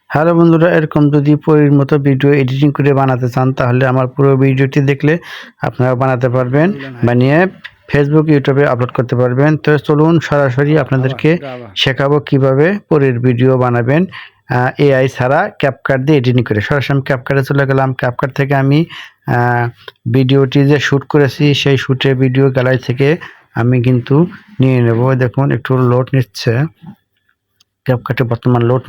Hello বন্ধুরা, এরকম যদি পরীর মতো ভিডিও এডিটিং করে বানাতে চান তাহলে আমার পুরো ভিডিওটি দেখলে আপনারা বানাতে পারবেন, বানিয়ে ফেসবুক ইউটিউবে আপলোড করতে পারবেন। তো চলুন সরাসরি আপনাদেরকে শেখাবো কিভাবে পরীর ভিডিও বানাবেন এআই ছাড়া ক্যাপকাট দিয়ে এডিটিং করে। সরাসরি আমি ক্যাপকাটে চলে গেলাম। ক্যাপকাট থেকে আমি ভিডিওটি যে শ্যুট করেছি সেই শ্যুটের ভিডিও গ্যালারি থেকে আমি কিন্তু নিয়ে নেব। দেখুন একটু লোড নিচ্ছে, ক্যাপকাটে বর্তমান লোড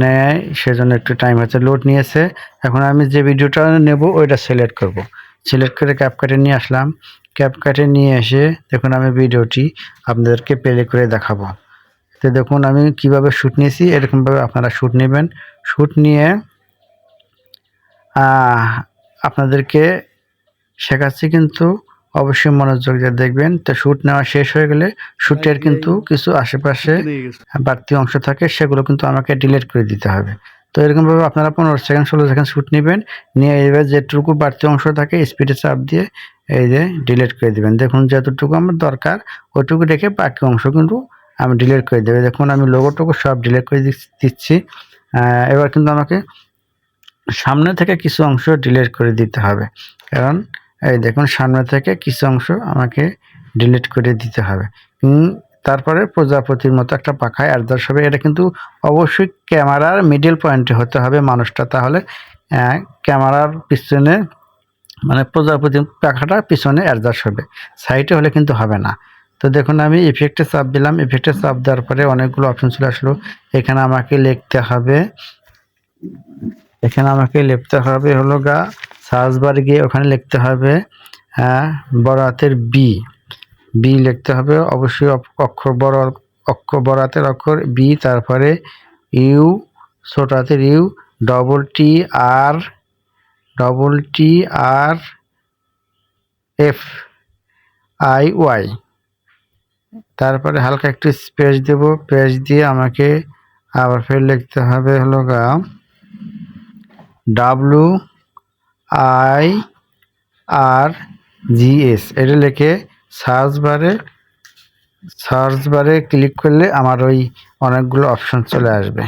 নেয় সেজন্য একটু টাইম হচ্ছে। লোড নিয়েছে, এখন আমি যে ভিডিওটা নেব ওইটা সিলেক্ট করব। সিলেক্ট করে ক্যাপকাটে নিয়ে আসলাম। ক্যাপকাটে নিয়ে এসে দেখুন আমি ভিডিওটি আপনাদেরকে প্লে করে দেখাবো। তো দেখুন আমি কিভাবে শ্যুট নিয়েছি, এরকমভাবে আপনারা শ্যুট নেবেন। শ্যুট নিয়ে আপনাদেরকে শেখাচ্ছি, কিন্তু অবশ্যই মনোযোগ দিয়ে দেখবেন। তো শ্যুট নেওয়া শেষ হয়ে গেলে শ্যুটের কিন্তু কিছু আশেপাশে বাড়তি অংশ থাকে, সেগুলো কিন্তু আমাকে ডিলিট করে দিতে হবে। তো এরকমভাবে আপনারা 15 সেকেন্ড 16 সেকেন্ড শ্যুট নেবেন, নিয়ে এবার যেটুকু বাড়তি অংশ থাকে স্পিডে চাপ দিয়ে এই যে ডিলিট করে দেবেন। দেখুন যতটুকু আমার দরকার ওইটুকু রেখে বাকি অংশ কিন্তু আমি ডিলিট করে দেবো। দেখুন আমি লোগোটুকু সব ডিলিট করে দিচ্ছি। এবার কিন্তু আমাকে সামনে থেকে কিছু অংশ ডিলিট করে দিতে হবে, কারণ এই দেখুন সামনে থেকে কিছু অংশ আমাকে ডিলিট করে দিতে হবে। তারপরে প্রজাপতির মতো একটা পাখায় অ্যাডজাস্ট হবে। এটা কিন্তু অবশ্যই ক্যামেরার মিডল পয়েন্টে হতে হবে মানুষটা, তাহলে ক্যামেরার পিছনে মানে প্রজাপতির পাখাটা পিছনে অ্যাডজাস্ট হবে, সাইডে হলে কিন্তু হবে না। তো দেখুন আমি ইফেক্টে চাপ দিলাম। ইফেক্টে চাপ দেওয়ার পরে অনেকগুলো অপশন চলে আসলো। এখানে আমাকে লিখতে হবে হলো সার্চ বারে গিয়ে ওখানে লিখতে হবে বড় হাতের বি লিখতে হবে অবশ্যই, বড় হাতের অক্ষর বি, তারপরে ইউ, ছোট হাতের U, double T R F I Y, তারপরে হালকা একটু স্পেস দেব। স্পেস দিয়ে আমাকে আবার ফের লিখতে হবে হলো WIRGS। এটা লিখে সার্চ বারে ক্লিক করলে আমার ওই অনেকগুলো অপশন চলে আসবে।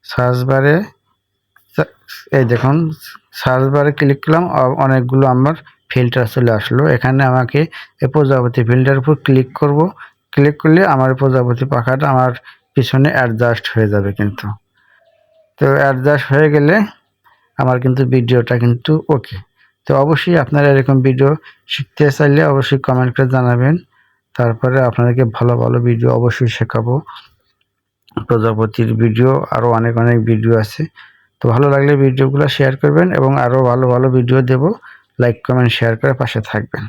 সার্চ বারে এই দেখুন সার্চ বারে ক্লিক করলাম, অনেকগুলো আমার ফিল্টার চলে আসলো। এখানে আমাকে এই প্রজাপতি ফিল্টারের উপর ক্লিক করব। ক্লিক করলে আমার প্রজাপতি পাখাটা আমার পিছনে অ্যাডজাস্ট হয়ে যাবে। কিন্তু তো অ্যাডজাস্ট হয়ে গেলে আমার কিন্তু ভিডিওটা কিন্তু ওকে। তো অবশ্যই আপনারা এরকম ভিডিও শিখতে চাইলে অবশ্যই কমেন্ট করে জানাবেন। তারপরে আপনাদেরকে ভালো ভালো ভিডিও অবশ্যই শেখাবো। প্রজাপতির ভিডিও আরও অনেক ভিডিও আছে। তো ভালো লাগলে ভিডিওগুলো শেয়ার করবেন এবং আরও ভালো ভালো ভিডিও দেব। লাইক কমেন্ট শেয়ার করে পাশে থাকবেন।